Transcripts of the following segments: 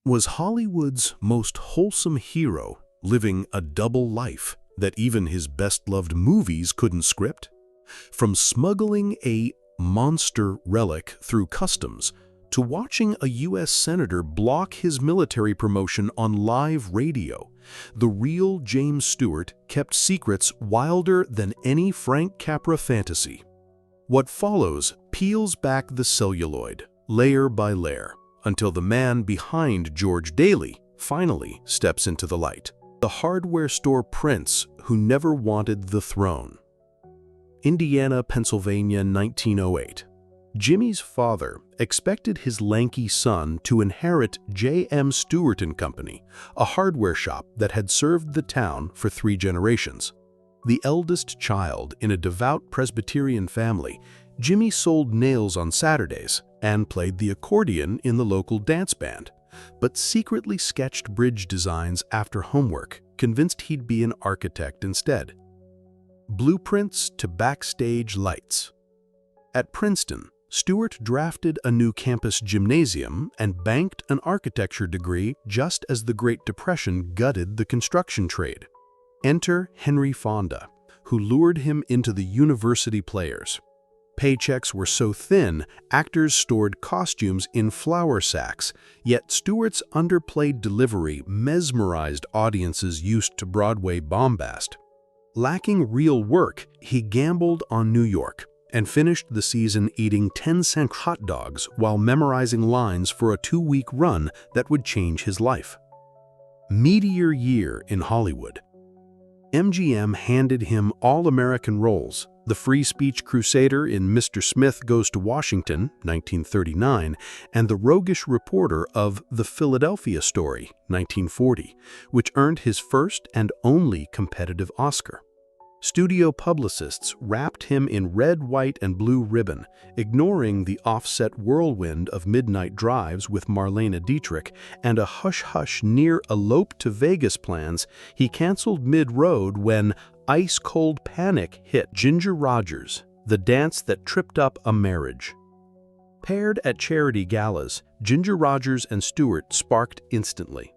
Was Hollywood's most wholesome hero living a double life that even his best-loved movies couldn't script? From smuggling a monster relic through customs to watching a U.S. senator block his military promotion on live radio, the real James Stewart kept secrets wilder than any Frank Capra fantasy. What follows peels back the celluloid, layer by layer, until the man behind George Daly finally steps into the light. The hardware store prince who never wanted the throne. Indiana, Pennsylvania, 1908. Jimmy's father expected his lanky son to inherit J.M. Stewart & Company, a hardware shop that had served the town for 3 generations. The eldest child in a devout Presbyterian family, Jimmy sold nails on Saturdays and played the accordion in the local dance band, but secretly sketched bridge designs after homework, convinced he'd be an architect instead. Blueprints to backstage lights. At Princeton, Stewart drafted a new campus gymnasium and banked an architecture degree just as the Great Depression gutted the construction trade. Enter Henry Fonda, who lured him into the University Players. Paychecks were so thin, actors stored costumes in flour sacks, yet Stewart's underplayed delivery mesmerized audiences used to Broadway bombast. Lacking real work, he gambled on New York and finished the season eating 10-cent hot dogs while memorizing lines for a 2-week run that would change his life. Meteor year in Hollywood. MGM handed him all-American roles, the free speech crusader in Mr. Smith Goes to Washington, 1939, and the roguish reporter of The Philadelphia Story, 1940, which earned his first and only competitive Oscar. Studio publicists wrapped him in red, white, and blue ribbon, ignoring the offset whirlwind of midnight drives with Marlene Dietrich and a hush-hush near elope to Vegas plans he canceled mid-road when ice-cold panic hit. Ginger Rogers, the dance that tripped up a marriage. Paired at charity galas, Ginger Rogers and Stewart sparked instantly.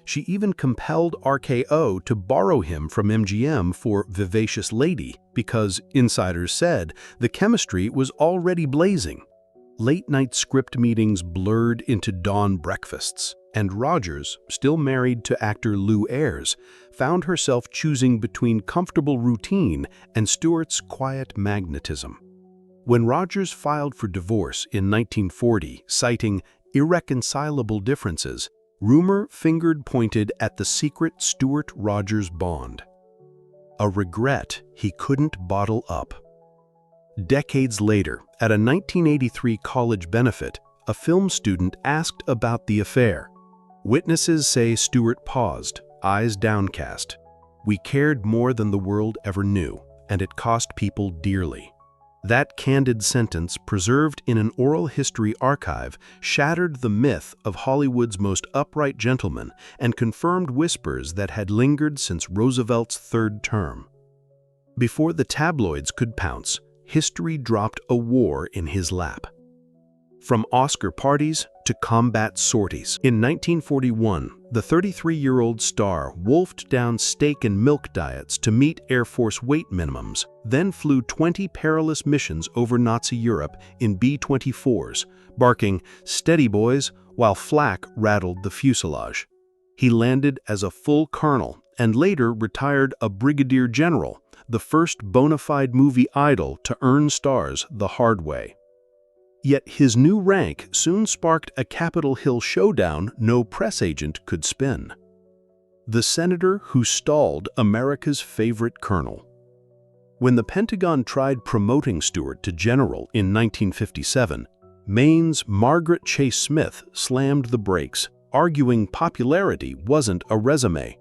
She even compelled RKO to borrow him from MGM for Vivacious Lady because, insiders said, the chemistry was already blazing. Late-night script meetings blurred into dawn breakfasts, and Rogers, still married to actor Lou Ayres, found herself choosing between comfortable routine and Stewart's quiet magnetism. When Rogers filed for divorce in 1940, citing irreconcilable differences, rumor pointed at the secret Stewart-Rogers bond. A regret he couldn't bottle up. Decades later, at a 1983 college benefit, a film student asked about the affair. Witnesses say Stewart paused, eyes downcast. "We cared more than the world ever knew, and it cost people dearly." That candid sentence, preserved in an oral history archive, shattered the myth of Hollywood's most upright gentleman and confirmed whispers that had lingered since Roosevelt's 3rd term. Before the tabloids could pounce, history dropped a war in his lap. From Oscar parties to combat sorties. In 1941, the 33-year-old star wolfed down steak and milk diets to meet Air Force weight minimums, then flew 20 perilous missions over Nazi Europe in B-24s, barking, "Steady, boys," while flak rattled the fuselage. He landed as a full colonel and later retired a brigadier general, the first bona fide movie idol to earn stars the hard way. Yet his new rank soon sparked a Capitol Hill showdown no press agent could spin. The senator who stalled America's favorite colonel. When the Pentagon tried promoting Stewart to general in 1957, Maine's Margaret Chase Smith slammed the brakes, arguing popularity wasn't a resume.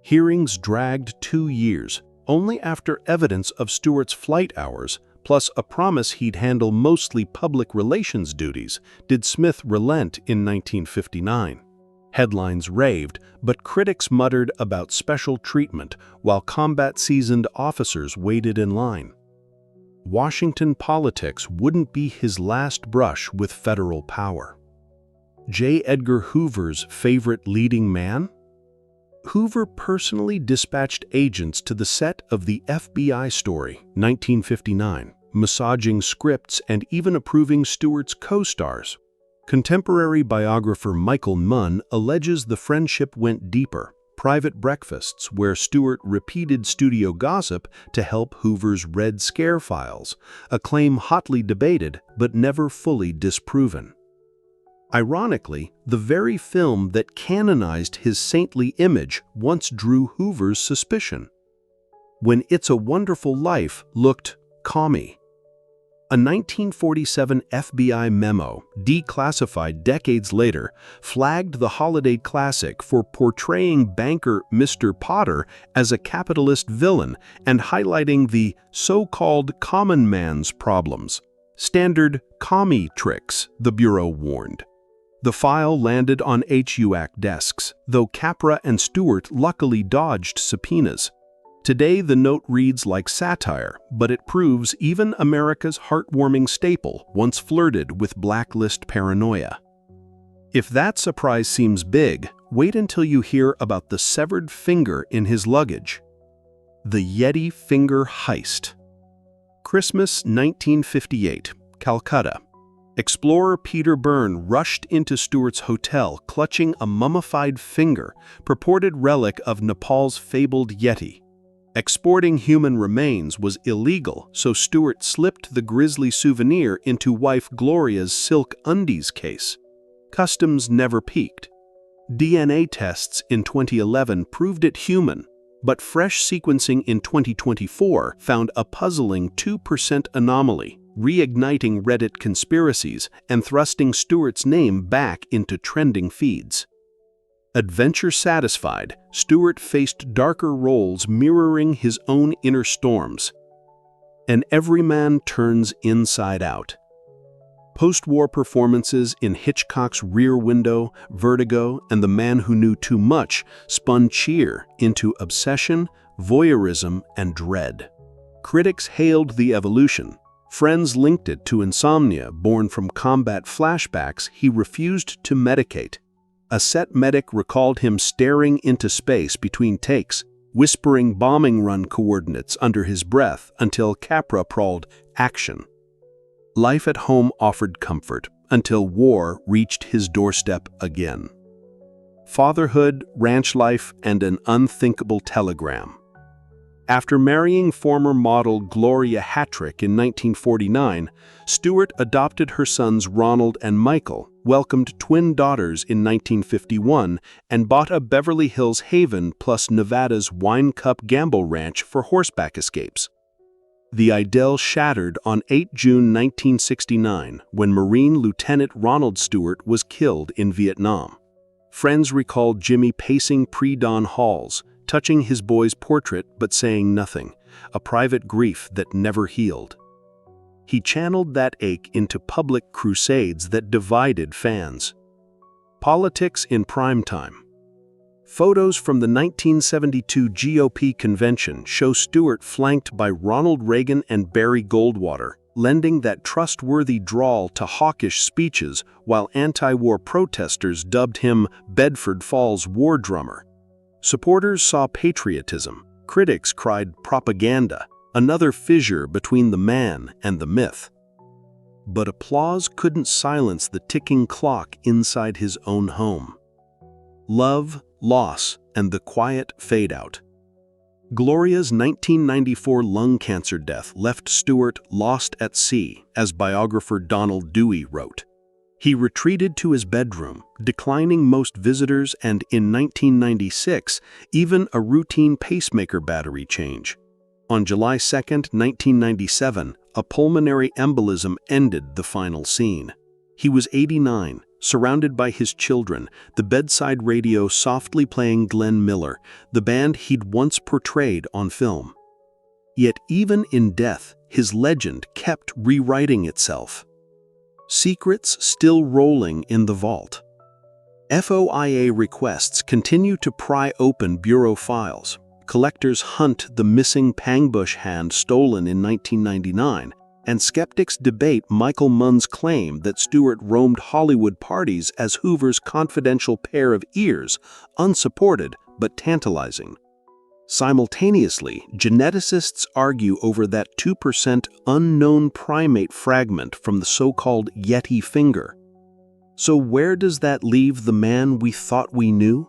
Hearings dragged 2 years, only after evidence of Stewart's flight hours plus a promise he'd handle mostly public relations duties, did Smith relent in 1959. Headlines raved, but critics muttered about special treatment while combat-seasoned officers waited in line. Washington politics wouldn't be his last brush with federal power. J. Edgar Hoover's favorite leading man? Hoover personally dispatched agents to the set of the FBI story, 1959, massaging scripts and even approving Stewart's co-stars. Contemporary biographer Michael Munn alleges the friendship went deeper, private breakfasts where Stewart repeated studio gossip to help Hoover's Red Scare files, a claim hotly debated but never fully disproven. Ironically, the very film that canonized his saintly image once drew Hoover's suspicion. When It's a Wonderful Life looked commie. A 1947 FBI memo, declassified decades later, flagged the holiday classic for portraying banker Mr. Potter as a capitalist villain and highlighting the so-called common man's problems. Standard commie tricks, the Bureau warned. The file landed on HUAC desks, though Capra and Stewart luckily dodged subpoenas. Today, the note reads like satire, but it proves even America's heartwarming staple once flirted with blacklist paranoia. If that surprise seems big, wait until you hear about the severed finger in his luggage. The Yeti Finger Heist. Christmas 1958, Calcutta. Explorer Peter Byrne rushed into Stewart's hotel clutching a mummified finger, purported relic of Nepal's fabled Yeti. Exporting human remains was illegal, so Stewart slipped the grisly souvenir into wife Gloria's silk undies case. Customs never peaked. DNA tests in 2011 proved it human, but fresh sequencing in 2024 found a puzzling 2% anomaly, reigniting Reddit conspiracies and thrusting Stewart's name back into trending feeds. Adventure satisfied, Stewart faced darker roles mirroring his own inner storms. An everyman turns inside out. Post-war performances in Hitchcock's Rear Window, Vertigo, and The Man Who Knew Too Much spun cheer into obsession, voyeurism, and dread. Critics hailed the evolution. Friends linked it to insomnia born from combat flashbacks he refused to medicate. A set medic recalled him staring into space between takes, whispering bombing run coordinates under his breath until Capra prawled action. Life at home offered comfort until war reached his doorstep again. Fatherhood, ranch life, and an unthinkable telegram. After marrying former model Gloria Hattrick in 1949, Stewart adopted her sons Ronald and Michael, welcomed twin daughters in 1951, and bought a Beverly Hills haven plus Nevada's Wine Cup Gamble Ranch for horseback escapes. The idyll shattered on 8 June 1969 when Marine Lieutenant Ronald Stewart was killed in Vietnam. Friends recalled Jimmy pacing pre-dawn halls, touching his boy's portrait but saying nothing, a private grief that never healed. He channeled that ache into public crusades that divided fans. Politics in prime time. Photos from the 1972 GOP convention show Stewart flanked by Ronald Reagan and Barry Goldwater, lending that trustworthy drawl to hawkish speeches while anti-war protesters dubbed him Bedford Falls war drummer. Supporters saw patriotism, critics cried propaganda, another fissure between the man and the myth. But applause couldn't silence the ticking clock inside his own home. Love, loss, and the quiet fade-out. Gloria's 1994 lung cancer death left Stewart lost at sea, as biographer Donald Dewey wrote. He retreated to his bedroom, declining most visitors and, in 1996, even a routine pacemaker battery change. On July 2, 1997, a pulmonary embolism ended the final scene. He was 89, surrounded by his children, the bedside radio softly playing Glenn Miller, the band he'd once portrayed on film. Yet even in death, his legend kept rewriting itself. Secrets still rolling in the vault. FOIA requests continue to pry open bureau files. Collectors hunt the missing Pangbush hand stolen in 1999, And skeptics debate Michael Munn's claim that Stewart roamed Hollywood parties as Hoover's confidential pair of ears, unsupported but tantalizing. Simultaneously, geneticists argue over that 2% unknown primate fragment from the so-called Yeti finger. So where does that leave the man we thought we knew?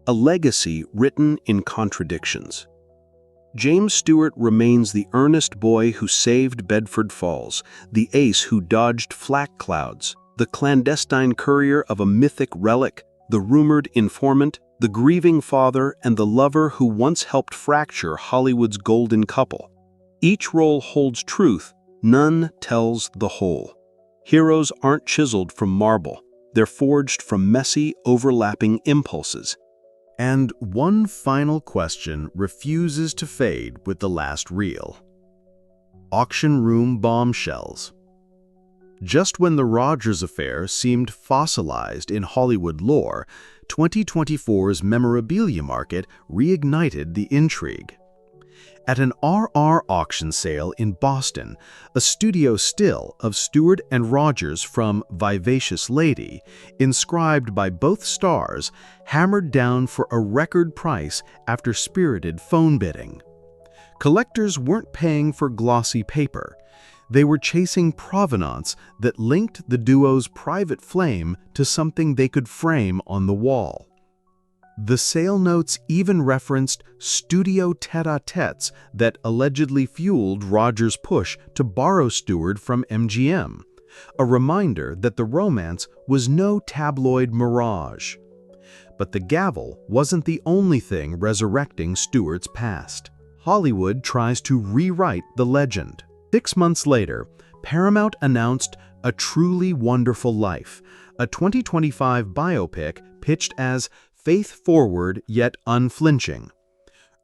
A legacy written in contradictions. James Stewart remains the earnest boy who saved Bedford Falls, the ace who dodged flak clouds, the clandestine courier of a mythic relic, the rumored informant, the grieving father, and the lover who once helped fracture Hollywood's golden couple. Each role holds truth, none tells the whole. Heroes aren't chiseled from marble, they're forged from messy, overlapping impulses. And one final question refuses to fade with the last reel. Auction room bombshells. Just when the Rogers affair seemed fossilized in Hollywood lore, 2024's memorabilia market reignited the intrigue. At an RR auction sale in Boston, a studio still of Stewart and Rogers from Vivacious Lady, inscribed by both stars, hammered down for a record price after spirited phone bidding. Collectors weren't paying for glossy paper. They were chasing provenance that linked the duo's private flame to something they could frame on the wall. The sale notes even referenced studio tête-à-têtes that allegedly fueled Rogers' push to borrow Stewart from MGM, a reminder that the romance was no tabloid mirage. But the gavel wasn't the only thing resurrecting Stewart's past. Hollywood tries to rewrite the legend. 6 months later, Paramount announced A Truly Wonderful Life, a 2025 biopic pitched as faith-forward yet unflinching.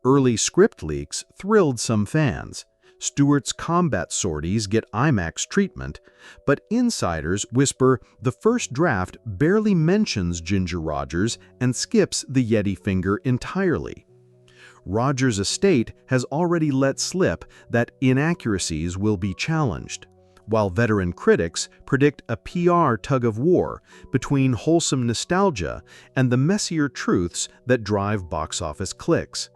Early script leaks thrilled some fans. Stewart's combat sorties get IMAX treatment, but insiders whisper the first draft barely mentions Ginger Rogers and skips the Yeti finger entirely. Rogers' estate has already let slip that inaccuracies will be challenged, while veteran critics predict a PR tug-of-war between wholesome nostalgia and the messier truths that drive box office clicks.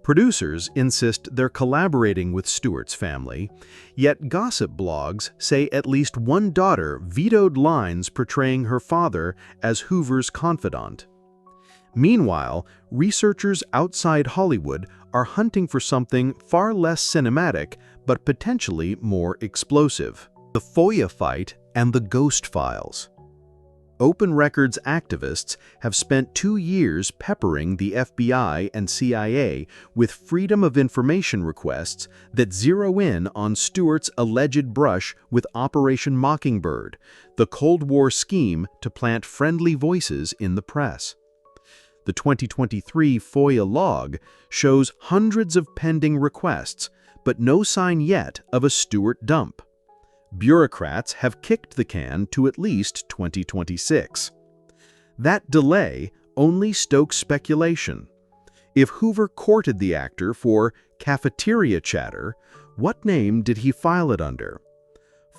Producers insist they're collaborating with Stewart's family, yet gossip blogs say at least one daughter vetoed lines portraying her father as Hoover's confidant. Meanwhile, researchers outside Hollywood are hunting for something far less cinematic but potentially more explosive: the FOIA fight and the Ghost Files. Open Records activists have spent 2 years peppering the FBI and CIA with Freedom of Information requests that zero in on Stewart's alleged brush with Operation Mockingbird, the Cold War scheme to plant friendly voices in the press. The 2023 FOIA log shows hundreds of pending requests, but no sign yet of a Stewart dump. Bureaucrats have kicked the can to at least 2026. That delay only stokes speculation. If Hoover courted the actor for cafeteria chatter, what name did he file it under?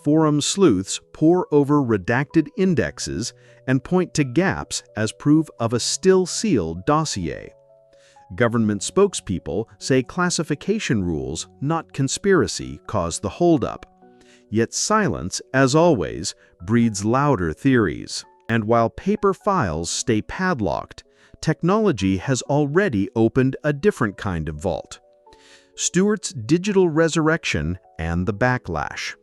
Forum sleuths pore over redacted indexes and point to gaps as proof of a still-sealed dossier. Government spokespeople say classification rules, not conspiracy, caused the holdup. Yet silence, as always, breeds louder theories. And while paper files stay padlocked, technology has already opened a different kind of vault: Stewart's digital resurrection and the backlash.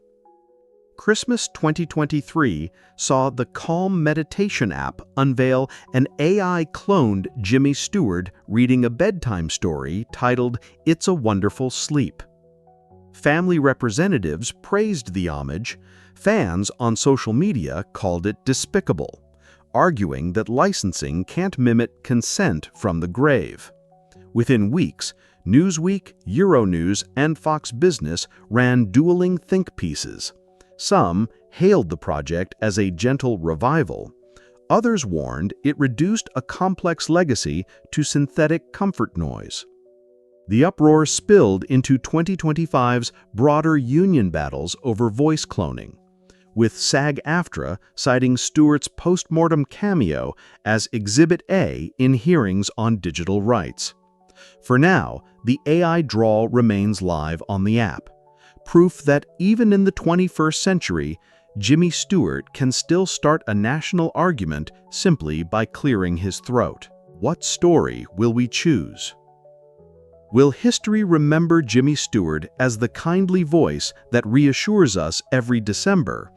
Christmas 2023 saw the Calm meditation app unveil an AI-cloned Jimmy Stewart reading a bedtime story titled It's a Wonderful Sleep. Family representatives praised the homage. Fans on social media called it despicable, arguing that licensing can't mimic consent from the grave. Within weeks, Newsweek, Euronews, and Fox Business ran dueling think pieces. Some hailed the project as a gentle revival. Others warned it reduced a complex legacy to synthetic comfort noise. The uproar spilled into 2025's broader union battles over voice cloning, with SAG-AFTRA citing Stewart's post-mortem cameo as Exhibit A in hearings on digital rights. For now, the AI drawl remains live on the app, proof that even in the 21st century, Jimmy Stewart can still start a national argument simply by clearing his throat. What story will we choose? Will history remember Jimmy Stewart as the kindly voice that reassures us every December,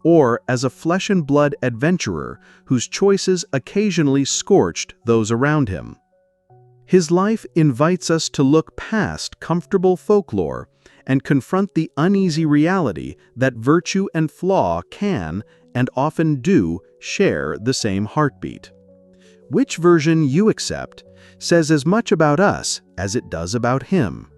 or as a flesh-and-blood adventurer whose choices occasionally scorched those around him? His life invites us to look past comfortable folklore and confront the uneasy reality that virtue and flaw can, and often do, share the same heartbeat. Which version you accept says as much about us as it does about him.